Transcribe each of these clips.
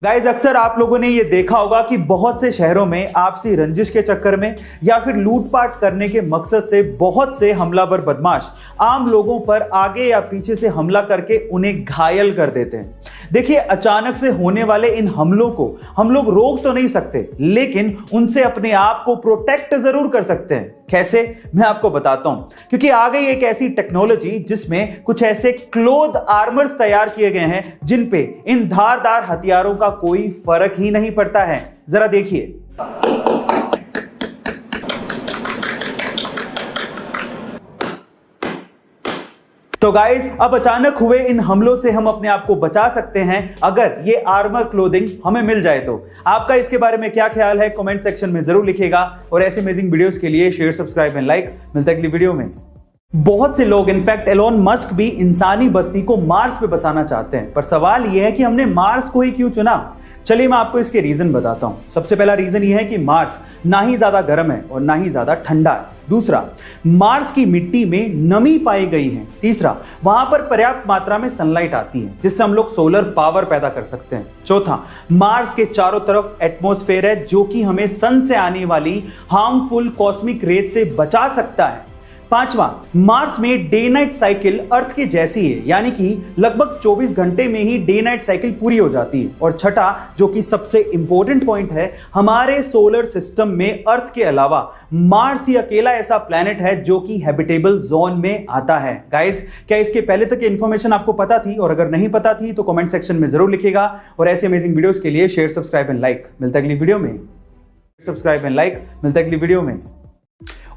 Guys अक्सर आप लोगों ने ये देखा होगा कि बहुत से शहरों में आपसी रंजिश के चक्कर में या फिर लूटपाट करने के मकसद से बहुत से हमलावर बदमाश आम लोगों पर आगे या पीछे से हमला करके उन्हें घायल कर देते हैं। देखिए, अचानक से होने वाले इन हमलों को हम लोग रोक तो नहीं सकते, लेकिन उनसे अपने आप को प्रोटेक्ट जरूर कर सकते हैं। कैसे, मैं आपको बताता हूं। क्योंकि आ गई एक ऐसी टेक्नोलॉजी जिसमें कुछ ऐसे क्लोथ आर्मर्स तैयार किए गए हैं जिन पे इन धारदार हथियारों का कोई फर्क ही नहीं पड़ता है। जरा देखिए। तो गाइस, अब अचानक हुए इन हमलों से हम अपने आप को बचा सकते हैं अगर ये आर्मर क्लोथिंग हमें मिल जाए तो। आपका इसके बारे में क्या ख्याल है, कमेंट सेक्शन में जरूर लिखिएगा। और ऐसे अमेजिंग वीडियोस के लिए शेयर, सब्सक्राइब एंड लाइक। मिलता है अगली वीडियो में। बहुत से लोग, इनफैक्ट एलोन मस्क भी इंसानी बस्ती को मार्स पे बसाना चाहते हैं, पर सवाल यह है कि हमने मार्स को ही क्यों चुना। चलिए मैं आपको इसके रीजन बताता हूं। सबसे पहला रीजन यह है कि मार्स ना ही ज्यादा गर्म है और ना ही ज्यादा ठंडा है। दूसरा, मार्स की मिट्टी में नमी पाई गई है। तीसरा, वहां पर पर्याप्त मात्रा में सनलाइट आती है जिससे हम लोग सोलर पावर पैदा कर सकते हैं। चौथा, मार्स के चारों तरफ एटमॉस्फेयर है जो कि हमें सन से आने वाली हार्मफुल कॉस्मिक रेज से बचा सकता है। पांचवा, मार्स में डे नाइट साइकिल अर्थ के जैसी है, यानी कि लगभग 24 घंटे में ही डे नाइट साइकिल पूरी हो जाती है। और छठा, जो कि सबसे इंपॉर्टेंट पॉइंट है, हमारे सोलर सिस्टम में अर्थ के अलावा मार्स ही अकेला ऐसा प्लैनेट है जो कि हैबिटेबल जोन में आता है। गाइस, क्या इसके पहले तक इंफॉर्मेशन आपको पता थी? और अगर नहीं पता थी तो कमेंट सेक्शन में जरूर लिखिएगा। और ऐसे अमेजिंग वीडियोस के लिए शेयर, सब्सक्राइब एंड लाइक। मिलता है अगली वीडियो में। Subscribe and like. मिलता है अगली वीडियो में।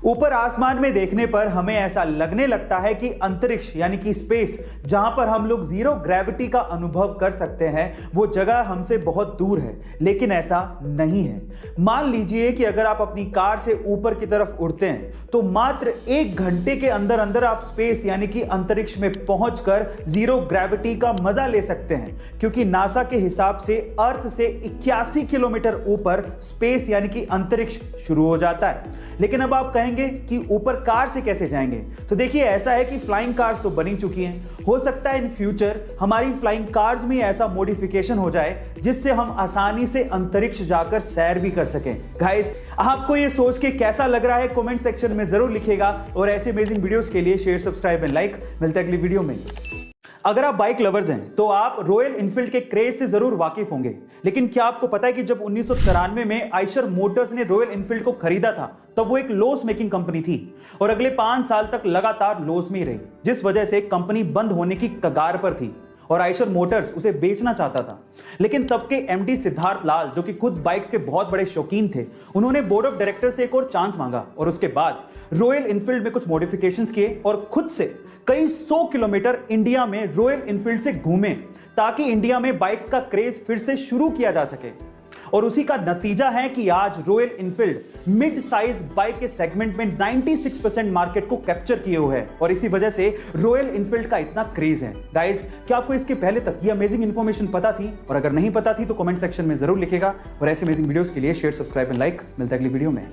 ऊपर आसमान में देखने पर हमें ऐसा लगने लगता है कि अंतरिक्ष यानी कि स्पेस, जहां पर हम लोग जीरो ग्रेविटी का अनुभव कर सकते हैं, वो जगह हमसे बहुत दूर है। लेकिन ऐसा नहीं है। मान लीजिए कि अगर आप अपनी कार से ऊपर की तरफ उड़ते हैं तो मात्र 1 घंटे के अंदर अंदर आप स्पेस यानी कि अंतरिक्ष में पहुंचकर जीरो ग्रेविटी का मजा ले सकते हैं। क्योंकि नासा के हिसाब से अर्थ से 81 किलोमीटर ऊपर स्पेस यानी कि अंतरिक्ष शुरू हो जाता है। लेकिन अब आप कहेंगे कि ऊपर कार से कैसे जाएंगे? तो देखिए, ऐसा है कि फ्लाइंग कार्स तो बनी चुकी हैं। हो सकता है इन फ्यूचर हमारी फ्लाइंग कार्स में ऐसा मॉडिफिकेशन हो जाए जिससे हम आसानी से अंतरिक्ष जाकर सैर भी कर सकें। गाइस, आपको ये सोच के कैसा लग रहा है, कमेंट सेक्शन में जरूर लिखिएगा। और ऐसे अमेजिंग वीडियोस के लिए शेयर, सब्सक्राइब एंड लाइक। मिलते हैं अगली वीडियो में। अगर आप बाइक लवर्स हैं तो आप रॉयल इनफील्ड के क्रेज से जरूर वाकिफ होंगे। लेकिन क्या आपको पता है कि जब 1993 में आइशर मोटर्स ने रॉयल इनफील्ड को खरीदा था तब वो एक लॉस मेकिंग कंपनी थी और अगले 5 साल तक लगातार लॉस में ही रही, जिस वजह से कंपनी बंद होने की कगार पर थी और आइशर मोटर्स उसे बेचना चाहता था। लेकिन तब के एमडी सिद्धार्थ लाल, जो कि खुद बाइक्स के बहुत बड़े शौकीन थे, उन्होंने बोर्ड ऑफ डायरेक्टर से एक और चांस मांगा और उसके बाद रॉयल इनफील्ड में कुछ मॉडिफिकेशंस किए और खुद से कई 100 किलोमीटर इंडिया में रॉयल इनफील्ड से घूमे ताकि इंडिया में बाइक्स का क्रेज फिर से शुरू किया जा सके। और उसी का नतीजा है कि आज royal Enfield mid size bike के सेगमेंट में 96% मार्केट को कैप्चर किए हुए है और इसी वजह से रॉयल इनफील्ड का इतना क्रेज है। गाइस, क्या आपको इसके पहले तक ये अमेजिंग इंफॉर्मेशन पता थी? और अगर नहीं पता थी तो कमेंट सेक्शन में जरूर लिखेगा। और ऐसे अमेजिंग वीडियोस के लिए शेयर, सब्सक्राइब एंड लाइक। मिलता है अगली वीडियो में।